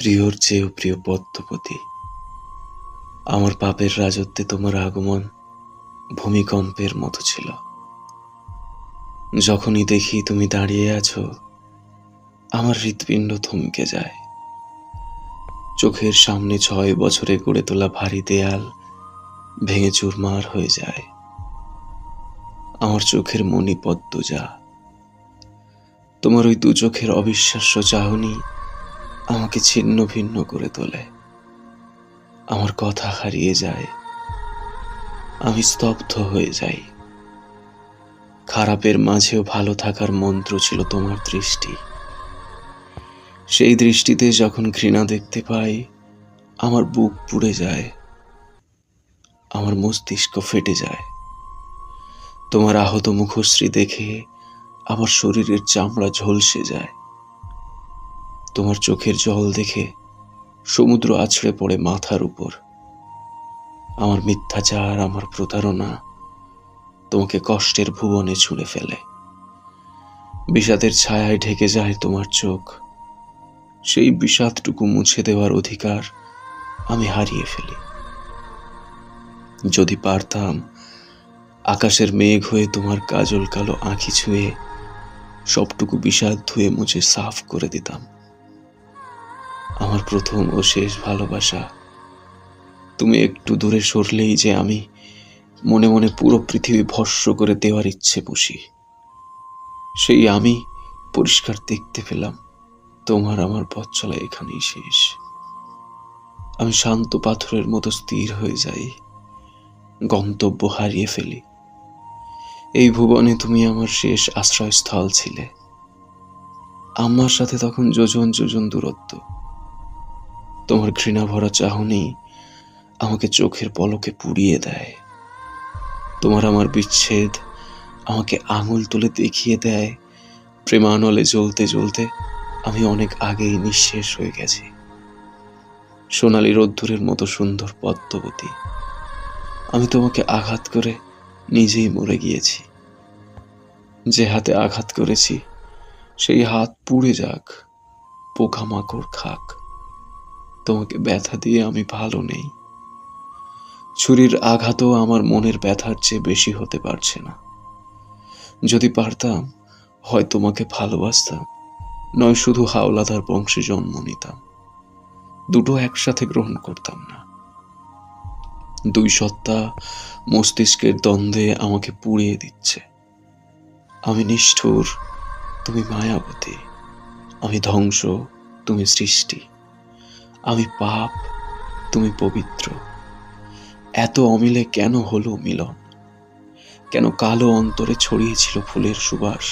প্রিয়র চেয়েও প্রিয় পদ্মপতি, আমার পাপের রাজত্বে তোমার আগমন ভূমিকম্পের মতো ছিল। যখনই দেখি তুমি দাঁড়িয়ে আছো, আমার হৃৎপিণ্ড থমকে যায়। চোখের সামনে 6 বছরে গড়ে তোলা ভারী দেয়াল ভেঙে চুরমার হয়ে যায়। আমার চোখের মণি পদ্মজা, তোমার ওই 2 চোখের অবিশ্বাস্য চাহনি আমাকে ছিন্ন ভিন্ন করে তোলে। আমার কথা হারিয়ে যায়, আমি স্তব্ধ হয়ে যাই। খারাপের মাঝেও ভালো থাকার মন্ত্র ছিল তোমার দৃষ্টি। সেই দৃষ্টিতে যখন ঘৃণা দেখতে পাই, আমার বুক পুড়ে যায়, আমার মস্তিষ্ক ফেটে যায়। তোমার আহত মুখশ্রী দেখে আমার শরীরের চামড়া ঝলসে যায়। তোমার চোখের জল দেখে সমুদ্র আছড়ে পড়ে মাথার উপর। আমার মিথ্যাচার, আমার প্রতারণা তোমাকে কষ্টের ভুবনে ছুঁড়ে ফেলে। বিষাদের ছায়ায় ঢেকে যায় তোমার চোখ। সেই বিষাদটুকু মুছে দেওয়ার অধিকার আমি হারিয়ে ফেলি। যদি পারতাম, আকাশের মেঘ হয়ে তোমার কাজল কালো আঁখি ছুঁয়ে সবটুকু বিষাদ ধুয়ে মুছে সাফ করে দিতাম। আমার প্রথম ও শেষ ভালোবাসা, তুমি একটু দূরে সরলেই যে আমি মনে মনে পুরো পৃথিবী ভস্ম করে দেওয়ার ইচ্ছে পুষি। সেই আমি পরিষ্কার দেখতে পেলাম, তোমার আমার পথ চলা এখানেই শেষ। আমি শান্ত পাথরের মতো স্থির হয়ে যাই, গন্তব্য হারিয়ে ফেলি। এই ভুবনে তুমি আমার শেষ আশ্রয়স্থল ছিলে। আমার সাথে তখন যোজন যোজন দূরত্ব। তোমার ঘৃণা ভরা চাহনি আমাকে চোখের পলকে পুড়িয়ে দেয়। তোমার আমার বিচ্ছেদ আমাকে আঙুল তুলে দেখিয়ে দেয়, প্রেমানলে জ্বলতে জ্বলতে আমি অনেক আগেই নিঃশেষ হয়ে গেছি। সোনালী রোদ্দুরের মতো সুন্দর পদ্মবতী, আমি তোমাকে আঘাত করে নিজেই মরে গিয়েছি। যে হাতে আঘাত করেছি সেই হাত পুড়ে যাক, পোকামাকড় খাক, তোমাকে ব্যথা দিয়ে আমি ভালো নেই। ছুরির আঘাতও আমার মনের ব্যথার চেয়ে বেশি হতে পারছে না। যদি পারতাম, হয় তোমাকে ভালোবাসতাম, নয় শুধু হাওলাদার বংশে জন্ম নিতাম। দুটো একসাথে গ্রহণ করতাম না। 2 সত্তা মস্তিষ্কের দ্বন্দ্বে আমাকে পুড়িয়ে দিচ্ছে। আমি নিষ্ঠুর, তুমি মায়াবতী। আমি ধ্বংস, তুমি সৃষ্টি। আমি পাপ, তুমি পবিত্র। এত অমিলে কেন হলো মিলন? কেন কালো অন্তরে ছড়িয়েছিল ফুলের সুবাস?